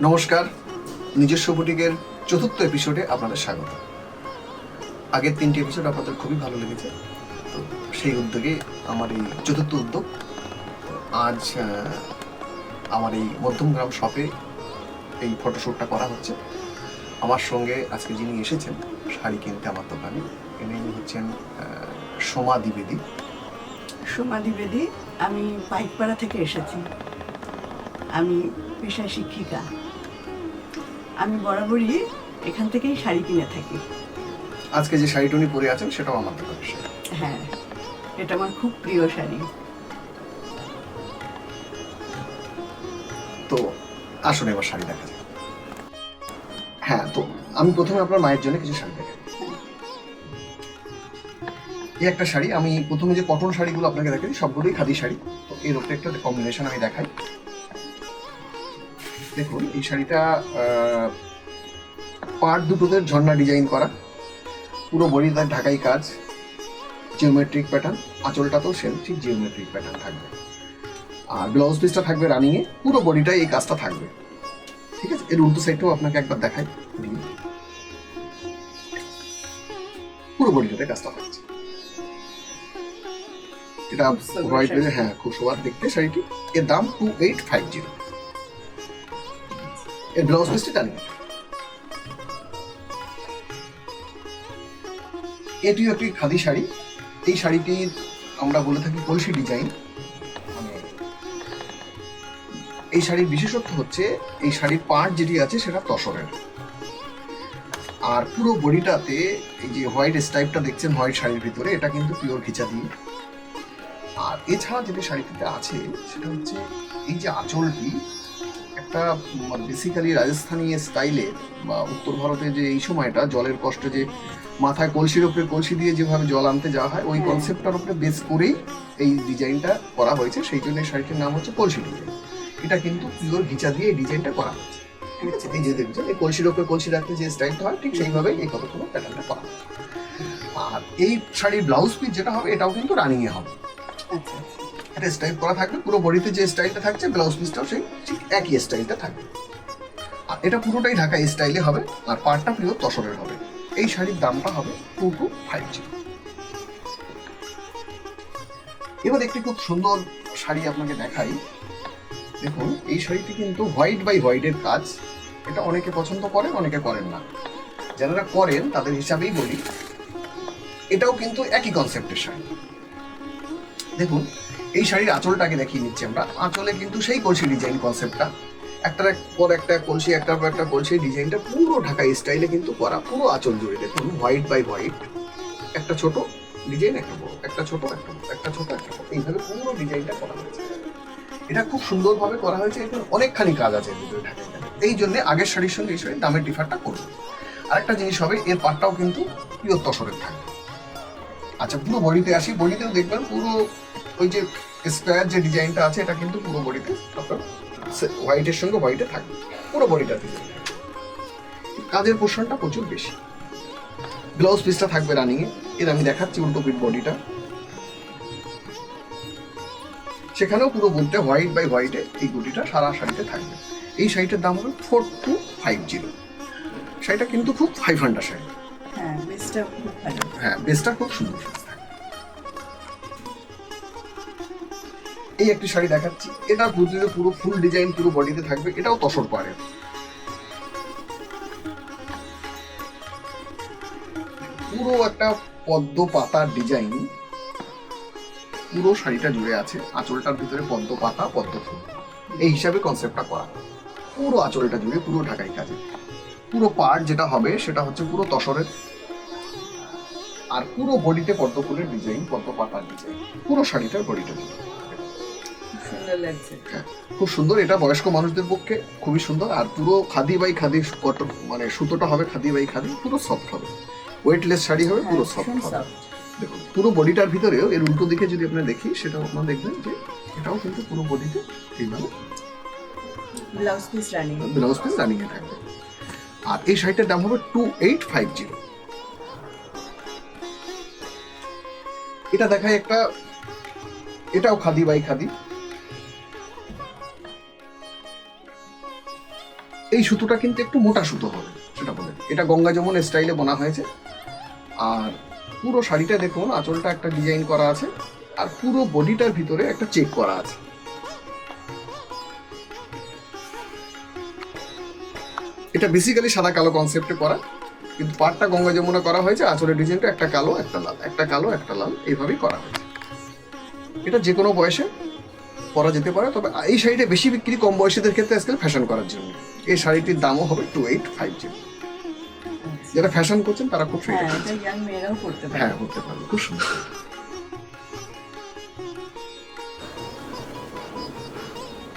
নমস্কার, নিজস্ব বুটিকের চতুর্থ এপিসোডে আপনাদের স্বাগত। আগের 3টি এপিসোড আপনাদের খুবই ভালো লেগেছে, তো সেই উদ্যোগে আমার এই চতুর্থ উদ্যোগ। আজ আমার এই মধ্যমগ্রাম শপে এই ফটোশ্যুটটা করা হচ্ছে। আমার সঙ্গে আজকে যিনি এসেছেন শাড়ি কিনতে আমার দোকানে, ইনি হচ্ছেন সোমা দ্বিবেদী। সোমা দ্বিবেদী, আমি পাইকপাড়া থেকে এসেছি। আমি পেশায় শিক্ষিকা। আমি বরাবরই এখান থেকেই শাড়ি কিনে থাকি। আজকে যে শাড়িটা উনি পরে আছেন সেটাও আমার দোকানের শাড়ি। হ্যাঁ, এটা আমার খুব প্রিয় শাড়ি। তো আসুন এবার শাড়ি দেখা যায়। হ্যাঁ, তো আমি প্রথমে আপনার মায়ের জন্য কিছু শাড়ি দেখাই। এই একটা শাড়ি, আমি প্রথমে যে কটন শাড়িগুলো আপনাকে দেখাই সবগুলোই খাদি শাড়ি। তো এর উপরে একটা কম্বিনেশন আমি দেখাই। দেখুন, এই শাড়িটা পাড় দুটোতে ঝর্ণা ডিজাইন করা, পুরো বডিতে ঢাকাই কাজ, জিওমেট্রিক প্যাটার্ন। আঁচলটাতেও সেম ঠিক জিওমেট্রিক প্যাটার্ন থাকবে। আর ব্লাউজ পিসটা থাকবে রানিংয়ে, পুরো বডিটাই এই কাজটা থাকবে। ঠিক আছে, এর উল্টো সাইডটাও আপনাকে একবার দেখাই। পুরো বডিটাতে কাজটা থাকছে। এটা হোয়াইট, হ্যাঁ খুব সুন্দর দেখতে শাড়িটি। এর দাম 2850। এর ব্লাউজ পিসটা জানি। এটিও একটি খাদি শাড়ি। এই শাড়িটি আমরা বলে থাকি কলসি ডিজাইন। মানে এই শাড়ির বিশেষত্ব হচ্ছে এই শাড়ির পাড় যেটি আছে সেটা তসরের। আর পুরো বডিটাতে এই যে হোয়াইট স্ট্রাইপটা দেখছেন হোয়াইট শাড়ির ভিতরে, এটা কিন্তু পিওর ঘিচা দিয়ে। আর এছাড়া যেটি শাড়িটিতে আছে সেটা হচ্ছে এই যে আঁচলটি, একটা বেসিক্যালি রাজস্থানী স্টাইলে বা উত্তর ভারতে যে এই সময়টা জলের কষ্টে যে মাথায় কলসির উপরে কলসি দিয়ে যেভাবে জল আনতে যাওয়া হয়, ওই কনসেপ্টটার উপরে বেস করেই এই ডিজাইনটা করা হয়েছে। সেই জন্য শাড়িটির নাম হচ্ছে কলসি ডিজাইন। এটা কিন্তু পিওর ঘিচা দিয়ে এই ডিজাইনটা করা হয়েছে। ঠিক আছে, এই যে দেখছেন এই কলসির উপরে কলসি রাখতে যে স্টাইলটা হয়, ঠিক সেইভাবেই এই কতগুলো প্যাটার্নটা করা হয়। আর এই শাড়ির ব্লাউজ পিস যেটা হবে এটাও কিন্তু রানিংয়ে হবে। একটা স্টাইল করা থাকবে, পুরো বডিতে যে স্টাইলটা থাকছে ব্লাউজ পিসটাও সেই ঠিক একই স্টাইলটা থাকবে। আর এটা পুরোটাই ঢাকা স্টাইলে হবে, আর পাড়টা পিওর তসরের হবে। এই শাড়ির দামটা হবে 2250। এবার একটি খুব সুন্দর শাড়ি আপনাকে দেখাই। দেখুন, এই শাড়িটি কিন্তু হোয়াইট বাই হোয়াইটের কাজ। এটা অনেকে পছন্দ করেন, অনেকে করেন না। যারা করেন তাদের হিসাবেই বলি, এটাও কিন্তু একই কনসেপ্টের শাড়ি। দেখুন, এই শাড়ির আঁচলটাকে দেখিয়ে নিচ্ছি আমরা। আঁচলে কিন্তু সেই কলসি ডিজাইন কনসেপ্টটা, একটার পর একটা কলসি, একটার পর একটা কলসি ডিজাইনটা পুরো ঢাকা স্টাইলে কিন্তু করা। পুরো আঁচল জুড়ে দেখুন হোয়াইট বাই হোয়াইট, একটা ছোট ডিজাইন, একটা বড়, একটা ছোট, একটা বড়, একটা ছোট, একটা বড়, এইভাবে পুরো ডিজাইনটা করা হয়েছে। এটা খুব সুন্দরভাবে করা হয়েছে। এখানে অনেকখানি কাজ আছে ভিতরে ঢাকায়। এই জন্য আগের শাড়ির সঙ্গে এই শাড়ির দামের ডিফারটা করবে। আরেকটা জিনিস হবে, এর পাটটাও কিন্তু পিওর তসরের থাকবে। আচ্ছা, পুরো বডিতে আসি। বডিতেও দেখবেন পুরো ওই যে স্কোয়ার যে ডিজাইনটা আছে, এটা কিন্তু পুরো বডিতে আপনার হোয়াইটের সঙ্গে হোয়াইটে থাকবে। পুরো বডিটাতে কাজের পোর্শনটা প্রচুর বেশি। ব্লাউজ পিসটা থাকবে রানিংয়ে। এর আমি দেখাচ্ছি উল্টো পিঠ বডিটা, সেখানেও পুরো বডিটা হোয়াইট বাই হোয়াইটে এই গুটিটা সারা শাড়িতে থাকবে। এই শাড়িটার দাম হবে 4250। শাড়িটা কিন্তু খুব 500 শাড়ি। হ্যাঁ, বেসটা খুব ভালো। হ্যাঁ, বেসটা খুব সুন্দর। এই একটি শাড়ি দেখাচ্ছি। এটা পুরো ফুল ডিজাইন পুরো বডিতে থাকবে। এটাও তসর পাড়ের। পুরো একটা পদ্ম পাতার ডিজাইন, পুরো শাড়িটা জুড়ে আছে, আঁচলটার ভিতরে পদ্ম পাতা পদ্ম ফুল, এই হিসাবে কনসেপ্টটা করা। পুরো আঁচলটা জুড়ে পুরো ঢাকাই কাজে। পুরো পার্ট যেটা হবে সেটা হচ্ছে পুরো তসরের, আর পুরো বডিতে পদ্ম ফুলের ডিজাইন, পদ্ম পাতার ডিজাইন, পুরো শাড়িটার বডিটা জুড়ে। সুন্দর লাগছে। হ্যাঁ, খুব সুন্দর। এটা বয়স্ক মানুষদের পক্ষে খুবই সুন্দর। আর পুরো খাদি বাই খাদি কটন, মানে সুতোটা হবে খাদি বাই খাদি, পুরো সফট হবে, ওয়েটলেস শাড়ি হবে, পুরো সফট হবে। দেখুন পুরো বডিটার ভিতরেও এর উল্টো দিকে যদি আপনি দেখি, সেটাও আপনারা দেখবেন যে এটাও কিন্তু পুরো বডিতে এইভাবে blouse piece running. Blouse piece running এ থাকবে। আর এই শাড়িটার দাম হবে 2850। এটা দেখায় একটা, এটাও খাদি বাই খাদি। এই সুতোটা কিন্তু একটু মোটা সুতো হবে, সেটা বলে। এটা গঙ্গা যমুন স্টাইলে বোনা হয়েছে। আর পুরো শাড়িটা দেখুন, আঁচলটা একটা ডিজাইন করা আছে, আর পুরো বডিটার ভিতরে একটা চেক করা আছে। এটা বেসিক্যালি সাদা কালো কনসেপ্টে করা, কিন্তু পাটটা গঙ্গা যমুনা করা হয়েছে। আঁচলের ডিজাইনটা একটা কালো একটা লাল, একটা কালো একটা লাল, এইভাবেই করা হয়েছে। এটা যে কোনো বয়সে পরা যেতে পারে, তবে এই শাড়িটা বেশি বিক্রি কম বয়সীদের ক্ষেত্রে আজকাল ফ্যাশন করার জন্য। এই শাড়িটির দামও হবে 2850। যারা ফ্যাশন করছেন তারা খুব হ্যাঁ, এটা ইয়াং মেয়েরাও পড়তে পারে। হ্যাঁ করতে পারবে, খুব সুন্দর।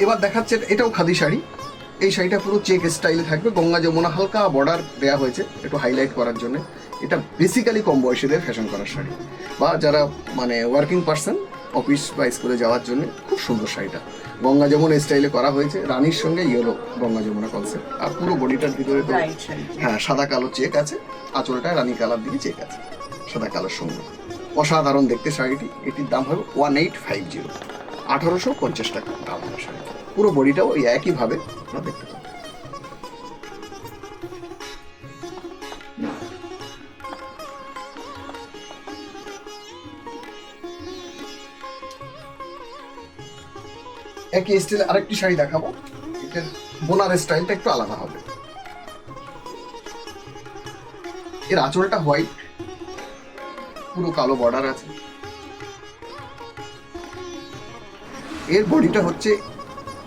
এবার দেখাচ্ছে, এটাও খাদি শাড়ি। এই শাড়িটা পুরো চেক স্টাইলে থাকবে, গঙ্গা যমুনা হালকা বর্ডার দেওয়া হয়েছে একটু হাইলাইট করার জন্য। এটা বেসিক্যালি কম বয়সীদের ফ্যাশন করার শাড়ি, বা যারা মানে ওয়ার্কিং পার্সন, অফিস বা স্কুলে যাওয়ার জন্য খুব সুন্দর শাড়িটা। গঙ্গা যমুনা স্টাইলে করা হয়েছে, রানীর সঙ্গে ইয়েলো গঙ্গা যমুনা কনসেপ্ট। আর পুরো বডিটার ভিতরে তো Bright শাড়ি। হ্যাঁ সাদা কালো চেক আছে, আঁচলটায় রানী কালার দিকে চেক আছে সাদা কালোর সঙ্গে। অসাধারণ দেখতে শাড়িটি। এটির দাম হবে 1850, 1850 টাকা দাম হবে শাড়ি। পুরো বডিটাও ওই একইভাবে আপনারা দেখতে পাবেন। একই স্টাইল আরেকটি শাড়ি দেখাবো। এটার বোনার স্টাইলটা একটু আলাদা হবে। এর আঁচলটা হোয়াইট, পুরো কালো বর্ডার আছে। এর বডিটা হচ্ছে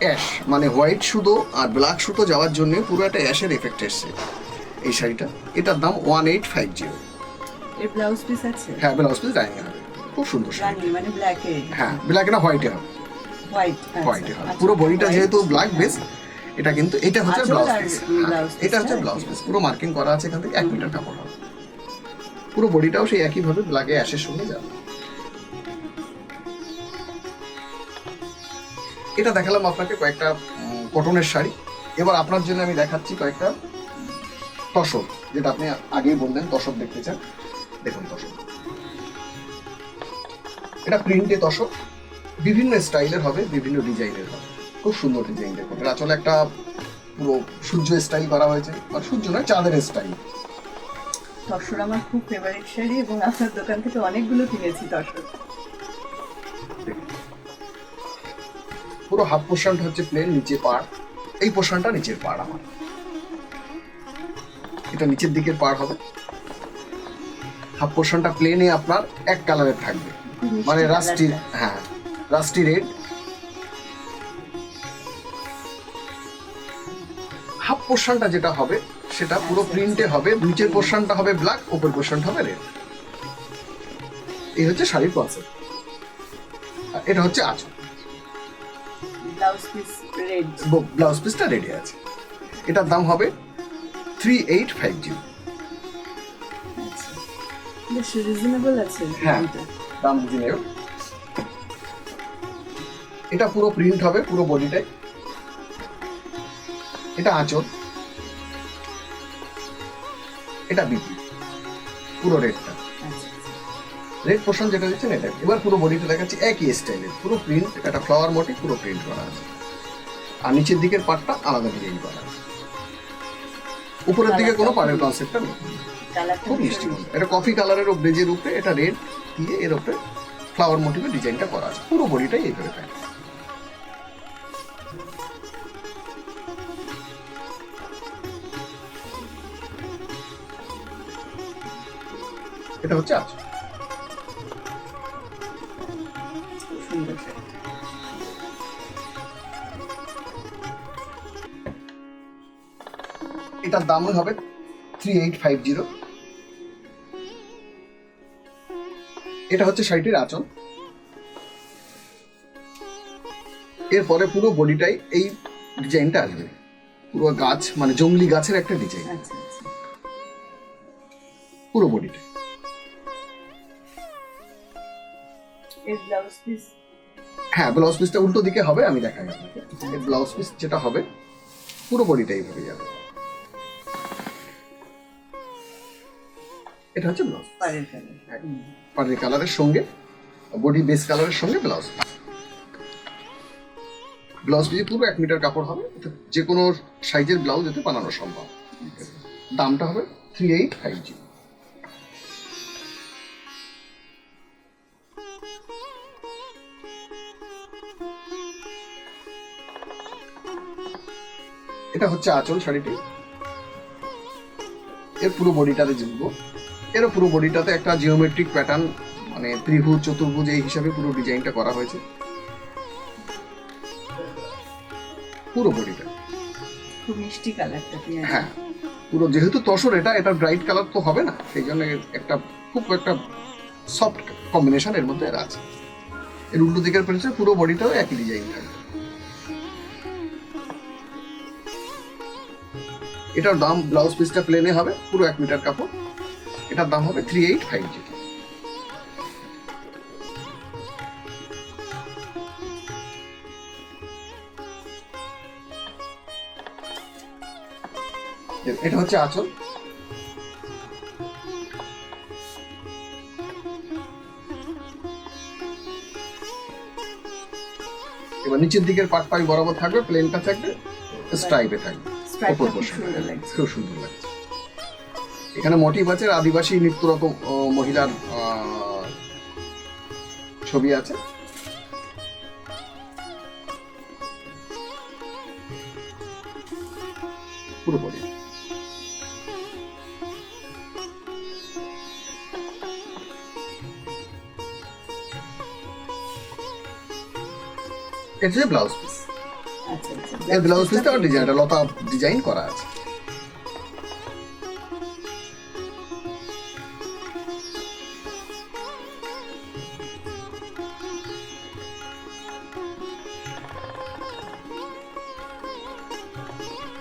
অ্যাশ, মানে হোয়াইট সুতো আর ব্ল্যাক সুতো যাওয়ার জন্য পুরো একটা অ্যাশের এফেক্ট এসছে এই শাড়িটা। এটার দাম 1850। এর ব্লাউজ পিস আছে? হ্যাঁ ব্লাউজ পিস রানিং হবে, খুব সুন্দর শাড়ি। রানিং মানে ব্ল্যাক এ? হ্যাঁ ব্ল্যাক না হোয়াইটে হবে, হোয়াইট। হোয়াইটে হবে। পুরো বডিটা যেহেতু ব্ল্যাক বেস, এটা কিন্তু এটা হচ্ছে আঁচল ব্লাউজ আর পিস। blouse piece এটা হচ্ছে টা ব্লাউজ পিস, পুরো মার্কিং করা আছে এখান থেকে 1 মিটার কাপড় হবে। পুরো বডিটাও সেই একইভাবে ব্ল্যাকে অ্যাশের সঙ্গে যাবে। এটা দেখালাম আপনাকে কয়েকটা কটনের শাড়ি। এবার আপনার জন্য আমি দেখাচ্ছি কয়েকটা তসর, যেটা আপনি আগেই বললেন তসর দেখতে চান। দেখুন তসর, এটা প্রিন্টে তসর, বিভিন্ন স্টাইলের হবে, বিভিন্ন ডিজাইনের হবে, খুব সুন্দর ডিজাইন। দেখুন এর আসলে একটা পুরো সূর্য স্টাইল করা হয়েছে, আর সূর্য নয় চাঁদের স্টাইল। তসর আমার খুব ফেভারিট শাড়ি, এবং আপনার দোকান থেকে অনেকগুলো কিনেছি তসর। পুরো হাফ পোর্শনটা হচ্ছে প্লেন, নিচে পাড়। এই পোর্শনটা নিচের পাড় আমার, এটা নিচের দিকের পাড় হবে। হাফ পোর্শনটা প্লেনে আপনার এক কালারের থাকবে, মানে রাস্টি, হ্যাঁ রাস্টি রেড। হাফ পোর্শনটা যেটা হবে সেটা পুরো প্রিন্টে হবে, নিচের পোর্শনটা হবে ব্ল্যাক, উপর পোর্শনটা হবে রেড। এই হচ্ছে শাড়ির কনসেপ্ট। এটা হচ্ছে আঁচল, ব্লাউজ পিস রেড। ব্লাউজ পিসটা রেডি আছে। এটার দাম হবে 3850। আচ্ছা, বেশ রিজনেবল আছে হ্যাঁ দামটা। দাম বুঝে নেব। এটা পুরো প্রিন্ট হবে পুরো বডিটাই। এটা আঁচল, এটা বিপি, পুরো রেডটা আচ্ছা, রেড পোর্শন যেটা দিচ্ছেন এটা। এবার পুরো বডিটা দেখাচ্ছি একই স্টাইলের, পুরো প্রিন্ট, একটা ফ্লাওয়ার মোটিভ, পুরো প্রিন্ট করা আছে। আর নিচের দিকের পার্টটা আলাদা ডিজাইন করা আছে, উপরের দিকে কোনো পাড়ের কনসেপ্টটা নেই। কালারটা খুব মিষ্টি মতো। এটা কফি কালারের ব্লেজের উপরে এটা রেড দিয়ে এর উপরে ফ্লাওয়ার মোটিভের ডিজাইনটা করা আছে, পুরো বডিটাই এইভাবে থাকে। এটা হচ্ছে আঁচল। খুব সুন্দর শাড়ি। এটার দাম হবে 3850। এটা হচ্ছে শাড়িটির আঁচল। এরপরে পুরো বডিটাই এই ডিজাইনটা আসবে, পুরো গাছ মানে জঙ্গলি গাছের একটা ডিজাইন আচ্ছা আচ্ছা। পুরো বডিটা। এর ব্লাউজ পিস? হ্যাঁ, ব্লাউজ পিসটা উল্টো দিকে হবে, আমি দেখাই আপনাকে। এর ব্লাউজ পিস যেটা হবে পুরো বডিটা এইভাবে যাবে। এটা হচ্ছে ব্লাউজ পাড়ের কালার। পাড়ের কালারের সঙ্গে বডি বেস কালারের সঙ্গে ব্লাউজ পিস। ব্লাউজ পিস পুরো 1 মিটার কাপড় হবে, যে কোনো সাইজের ব্লাউজ এতে বানানো সম্ভব। দামটা হবে 3850। এটা হচ্ছে আঁচল শাড়িটি। এর পুরো বডিটাতে জিতবো। এর পুরো বডিটাতে একটা জিওমেট্রিক প্যাটার্ন মানে ত্রিভুজ চতুর্ভুজ এই হিসাবে পুরো ডিজাইনটা করা হয়েছে পুরো বডিটা। খুব মিষ্টি কালারটা পেঁয়াজ। হ্যাঁ, পুরো যেহেতু তসর এটা ব্রাইট কালার তো হবে না, সেই জন্য একটা খুব একটা সফট কম্বিনেশন এর মধ্যে আছে। এর উল্টো দিকের পেছনে পুরো বডিটাও একই ডিজাইন থাকবে। এটার দাম ব্লাউজ পিসটা প্লেনে হবে, পুরো 1 মিটার কাপড়। এটার দাম হবে 3850। এটা হচ্ছে আঁচল। এবার নিচের দিকের পাই বরাবর থাকবে, প্লেনটা থাকবে, স্ট্রাইপে থাকবে। স্ট্রাইপটা উপর খুব বসে সুন্দর লাগছে। খুব সুন্দর লাগছে। এখানে মোটিভ আছে আদিবাসী নৃত্যরত মহিলার ছবি আছে। পুরোপুরি এটা হচ্ছে ব্লাউজ পিস। আচ্ছা আচ্ছা। এই ব্লাউজ পিসটা ডিজাইনটা লতা ডিজাইন করা আছে।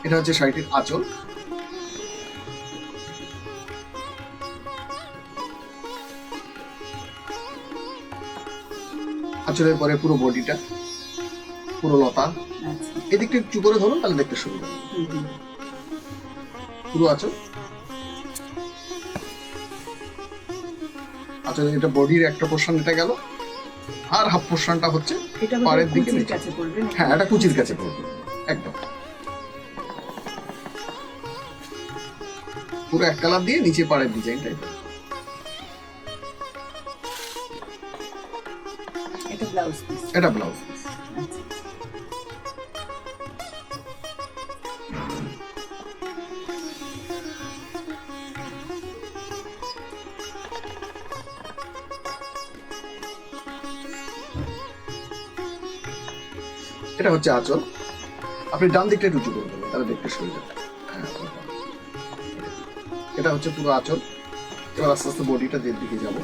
এটা হচ্ছে শাড়িটির আঁচল। আঁচলের পরে পুরো বডিটা পুরো লতা। আচ্ছা। এদিকটা একটু করে ধরুন, তাহলে দেখতে সুবিধা হবে। পুরো আঁচল। আচ্ছা, এটা বডির একটা পোর্শন এটা গেল, আর হাফ পোর্শনটা হচ্ছে এটা পাড়ের দিকে কুচির নিচে। কাছে পড়বে নাকি? হ্যাঁ, এটা কুচির কাছে পড়বে একদম। পুরো এক কালার দিয়ে নিচে পাড়ের ডিজাইনটা। এটা ব্লাউজ পিস। এটা ব্লাউজ পিস। আচ্ছা। এটা হচ্ছে আঁচল। আপনি ডান দিকটা একটু উঁচু করে দেবেন, তাহলে দেখতে সুবিধা হবে। হ্যাঁ, এটা হচ্ছে পুরো আঁচল। এবার আস্তে আস্তে বডিটা যে দিকে যাব।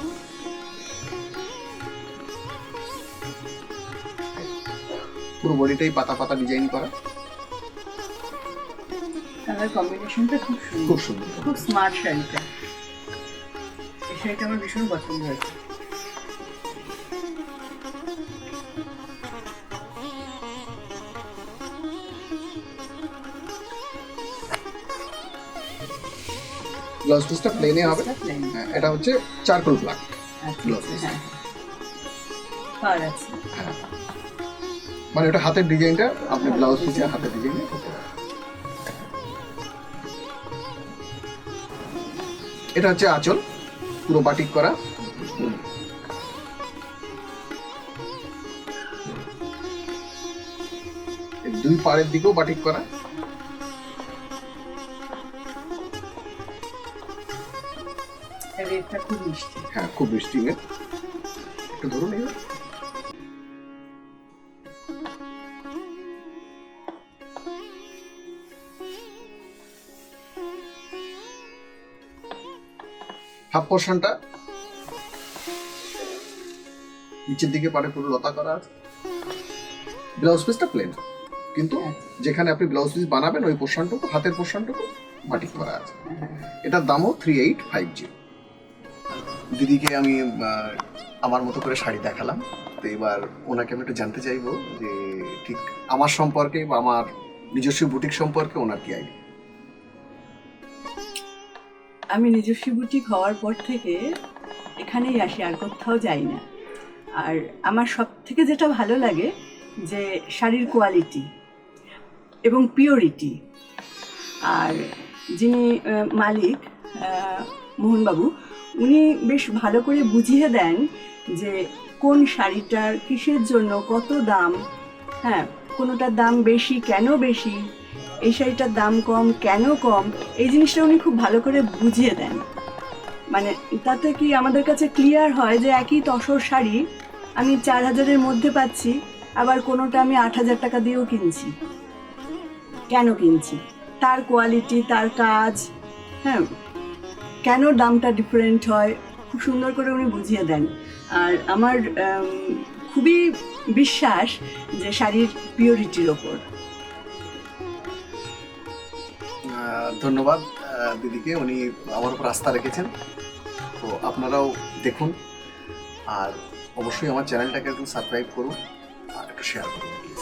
পুরো বডিটাই পাতা পাতা ডিজাইন করা। কালার কম্বিনেশনটা খুব সুন্দর। খুব সুন্দর। খুব স্মার্ট শাড়িটা। এই শাড়িটা আমার ভীষণ পছন্দ হয়েছে। ব্লাউজ পিসটা প্লেনে হবে। প্লেন। হ্যাঁ, এটা হচ্ছে চারকোল ব্ল্যাক আচ্ছা ব্লাউজ আচ্ছা, পিস। হ্যাঁ। পাড় আছে। হ্যাঁ, মানে এটা হাতের ডিজাইনটা আপনি ব্লাউজ পিসে হাতের ডিজাইনে করতে পারেন। এটা হচ্ছে আঁচল, পুরো বাটিক করা। এর দুই পাড়ের দিকেও বাটিক করা। রেটটা খুব মিষ্টি। হ্যাঁ, খুব বৃষ্টি একটু ধরুন এবার। হাফ পোর্শনটা নিচের দিকে পাড়ে পুরো লতা করা আছে। ব্লাউজ পিসটা প্লেন, কিন্তু যেখানে আপনি ব্লাউজ পিস বানাবেন ওই পোর্শনটুকু, হাতের পোর্শনটুকু বাটিক করা আছে। এটার দামও 3850। দিদিকে আমি আমার মতো করে শাড়ি দেখালাম, তো এবার ওনাকে আমি একটু জানতে চাইবো যে ঠিক আমার সম্পর্কে বা আমার নিজস্ব বুটিক সম্পর্কে ওনার কি আইডিয়া। আমি নিজস্ব বুটিক হওয়ার পর থেকে এখানেই আসি, আর কোথাও যাই না। আর আমার সব থেকে যেটা ভালো লাগে যে শাড়ির কোয়ালিটি এবং পিওরিটি। আর যিনি মালিক মোহনবাবু, উনি বেশ ভালো করে বুঝিয়ে দেন যে কোন শাড়িটার কিসের জন্য কত দাম, হ্যাঁ, কোনোটার দাম বেশি কেন বেশি, এই শাড়িটার দাম কম কেন কম, এই জিনিসটা উনি খুব ভালো করে বুঝিয়ে দেন। মানে তাতে কি আমাদের কাছে ক্লিয়ার হয় যে একই তসর শাড়ি আমি 4000-এর মধ্যে পাচ্ছি, আবার কোনোটা আমি 8000 টাকা দিয়েও কিনছি। কেন কিনছি? তার কোয়ালিটি, তার কাজ, হ্যাঁ, কেন দামটা ডিফারেন্ট হয়, খুব সুন্দর করে উনি বুঝিয়ে দেন। আর আমার খুবই বিশ্বাস যে শাড়ির পিওরিটির ওপর। ধন্যবাদ দিদিকে, উনি আমার উপর আস্থা রেখেছেন। তো আপনারাও দেখুন, আর অবশ্যই আমার চ্যানেলটাকে একটু সাবস্ক্রাইব করুন আর একটু শেয়ার করুন প্লিজ।